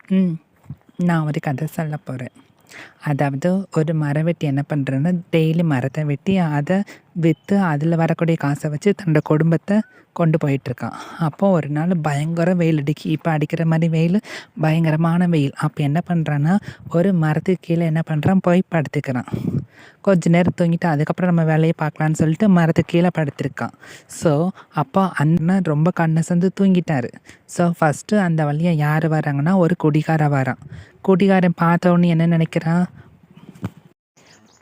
ம். நான் ஒரு கதை சொல்ல போறேன். அதாவது ஒரு மரவெட்டி என்ன பண்ணுறான்னா, டெய்லி மரத்த வெட்டி அத வித்து அதில வரக்கூடிய காச வச்சு தன்னோட குடும்பத்த கொண்டு போயிட்டுருக்கான். அப்போ ஒரு நாள் பயங்கர வெயில் அடிக்கி. இப்ப அடிக்கிற மாரி வெயிலு, பயங்கரமான வெயில். அப்ப என்ன பண்றான்னா, ஒரு மரத்துக்கு கீழ என்ன பண்றான், போய் படுத்துக்கிறான். கொஞ்ச நேரம் தூங்கிட்டு அதுக்கப்புறம் நம்ம வேலைய பார்க்கலான்னு சொல்லிட்டு மரத்துக்கு கீழ படுத்திருக்கான். ஸோ, அப்போ அண்ணன் ரொம்ப கண்ணு அசந்து தூங்கிட்டாரு. ஸோ, ஃபர்ஸ்ட்டு அந்த வழியா யாரு வராங்கன்னா, ஒரு குடிகாரன் வரான். குடிகாரன் பார்த்த உடனே என்ன நினைக்கிறான்,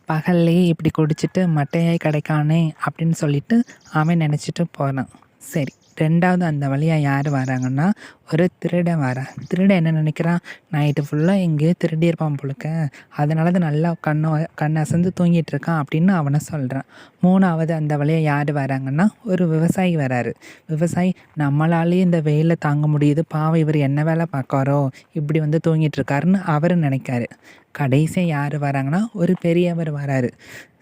பகல்லேயே இப்படி குடிச்சிட்டு மட்டையாய் கிடைக்கானே அப்படின்னு சொல்லிட்டு அவன் நினச்சிட்டு போனான். சரி, 2வது அந்த வழியா யார் வராங்கன்னா, ஒரு திருடன் வரான். திருடன் என்ன நினைக்கிறான், நைட்டு ஃபுல்லாக எங்கேயோ திருடியிருப்பான் போலுக்க, அதனால தான் நல்லா கண் அசந்து தூங்கிட்டு இருக்கான் அப்படின்னு அவனை சொல்கிறான். 3வது அந்த வழியா யார் வராங்கன்னா, ஒரு விவசாயி வராரு. விவசாயி, நம்மளாலேயே இந்த வெயில தாங்க முடியுது, பாவம் இவர் என்ன வேலை பார்க்காரோ இப்படி வந்து தூங்கிட்டு இருக்காருன்னு அவர் நினைக்காரு. கடைசியா யார் வராங்கன்னா, ஒரு பெரியவர் வராரு.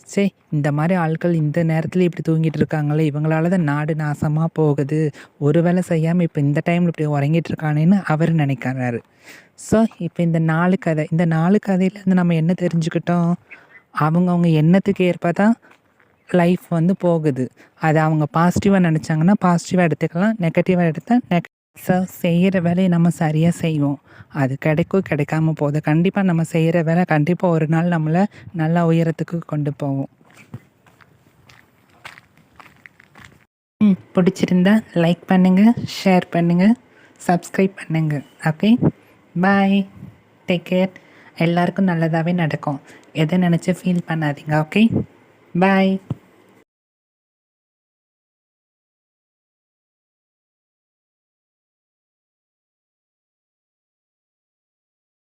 ச்சே, இந்த மாரி ஆட்கள் இந்த நேரத்துல இப்படி தூங்கிட்டு இருக்காங்களே, இவங்களால தான் நாடு நாசமா போகுது. ஒரு வேலை செய்யாம இப்ப இந்த டைம்ல இப்படி உறங்கிட்டு இருக்கானேன்னு அவரு நினைக்கிறாரு. ஸோ, இப்ப இந்த 4 கதை. இந்த 4 கதையிலேருந்து நம்ம என்ன தெரிஞ்சுக்கிட்டோம்? அவங்கவங்க எண்ணத்துக்கு ஏற்ப தான் லைஃப் வந்து போகுது. அத அவங்க பாசிட்டிவா நினைச்சாங்கன்னா, பாசிட்டிவா எடுத்துக்கலாம். நெகட்டிவா எடுத்தா ஸோ, செய்யற வேலைய நம்ம சரியா செய்வோம். அது கிடைக்கும், கிடைக்காம போகுது. கண்டிப்பா நம்ம செய்யற வேலை கண்டிப்பா ஒரு நாள் நம்மள நல்ல உயரத்துக்கு கொண்டு போகும். பிடிச்சிருந்தா லைக் பண்ணுங்க, ஷேர் பண்ணுங்க, சப்ஸ்கிரைப் பண்ணுங்க. ஓகே, பாய், டேக் கேர். எல்லாருக்கும் நல்லதாகவே நடக்கும். எதை நினச்சி ஃபீல் பண்ணாதீங்க. ஓகே, பாய்.